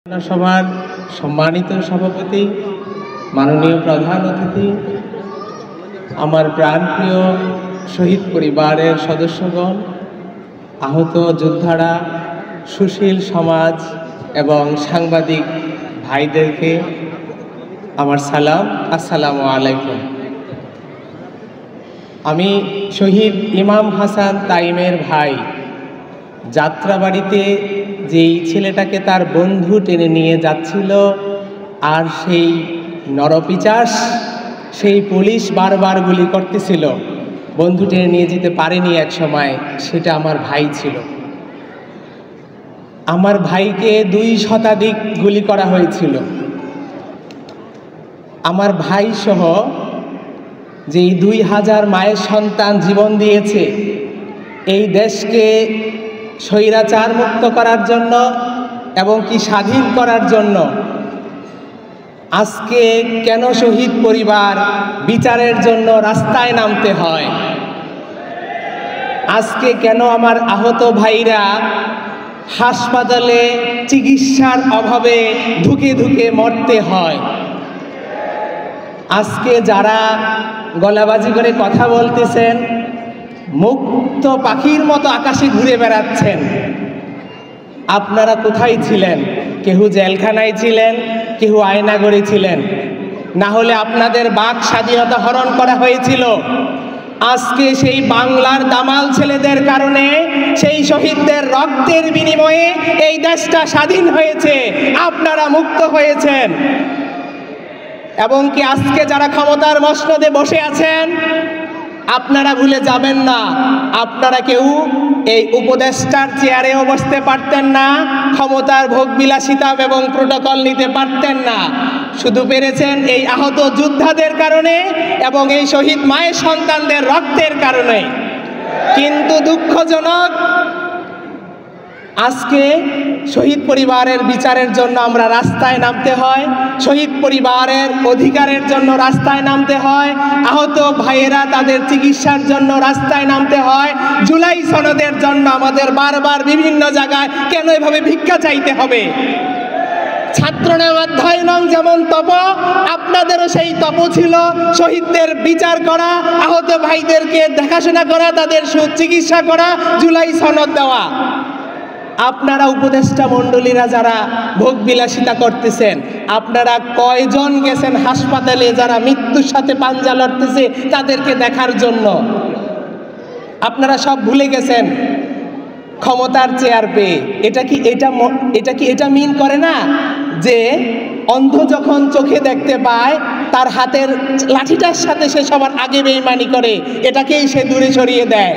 সভার সম্মানিত সভাপতি, মাননীয় প্রধান অতিথি, আমার প্রাণপ্রিয় শহীদ পরিবারের সদস্যগণ, আহত যোদ্ধারা, সুশীল সমাজ এবং সাংবাদিক ভাইদেরকে আমার সালাম, আসসালামু আলাইকুম। আমি শহীদ ইমাম হাসান তাইমের ভাই। যাত্রাবাড়িতে যেই ছেলেটাকে তার বন্ধু টেনে নিয়ে যাচ্ছিল, আর সেই নরপিচাস, সেই পুলিশ বারবার গুলি করতেছিল, বন্ধু টেনে নিয়ে যেতে পারেনি এক সময়, সেটা আমার ভাই ছিল। আমার ভাইকে 2 শতাধিক গুলি করা হয়েছিল। আমার ভাই সহ যেই 2000 মায়ের সন্তান জীবন দিয়েছে এই দেশকে স্বৈরাচার মুক্ত করার জন্য এবং কি স্বাধীন করার জন্য, আজকে কেন শহীদ পরিবার বিচারের জন্য রাস্তায় নামতে হয়? আজকে কেন আমার আহত ভাইরা হাসপাতালে চিকিৎসার অভাবে ধুকে ধুকে মরতে হয়? আজকে যারা গলাবাজি করে কথা বলতেছেন, মুক্ত পাখির মতো আকাশে ঘুরে বেড়াচ্ছেন, আপনারা কোথায় ছিলেন? কেউ জেলখানায় ছিলেন, কেউ আয়নাগরে ছিলেন, না হলে আপনাদের বাক স্বাধীনতা হরণ করা হয়েছিল। আজকে সেই বাংলার দামাল ছেলেদের কারণে, সেই শহীদদের রক্তের বিনিময়ে এই দেশটা স্বাধীন হয়েছে, আপনারা মুক্ত হয়েছেন। এবং কি আজকে যারা ক্ষমতার মসনদে বসে আছেন, আপনারা ভুলে যাবেন না, আপনারা কেউ এই উপদেষ্টার চেয়ারেও বসতে পারতেন না, ক্ষমতার ভোগবিলাসিতা এবং প্রোটোকল নিতে পারতেন না। শুধু পেরেছেন এই আহত যোদ্ধাদের কারণে এবং এই শহীদ মায়ের সন্তানদের রক্তের কারণে। কিন্তু দুঃখজনক, আজকে শহীদ পরিবারের বিচারের জন্য আমরা রাস্তায় নামতে হয়, শহীদ পরিবারের অধিকারের জন্য রাস্তায় নামতে হয়, আহত ভাইয়েরা তাদের চিকিৎসার জন্য রাস্তায় নামতে হয়, জুলাই সনদের জন্য আমাদের বারবার বিভিন্ন জায়গায় কেন এভাবে ভিক্ষা চাইতে হবে? ছাত্রনাম অধ্যায় নং যেমন তপ, আপনাদেরও সেই তপ ছিল, শহীদদের বিচার করা, আহত ভাইদেরকে দেখাশোনা করা, তাদের সুচিকিৎসা করা, জুলাই সনদ দেওয়া। আপনারা উপদেষ্টা মণ্ডলীরা যারা ভোগবিলাসিতা করতেছেন, আপনারা কয়জন গেছেন হাসপাতালে যারা মৃত্যুর সাথে পাঞ্জা লড়তেছে তাদেরকে দেখার জন্য? আপনারা সব ভুলে গেছেন ক্ষমতার চেয়ার পেয়ে। এটা কি এটা মিন করে না যে অন্ধ যখন চোখে দেখতে পায়, তার হাতের লাঠিটার সাথে সে সবার আগে বেইমানি করে, এটাকেই সে দূরে সরিয়ে দেয়?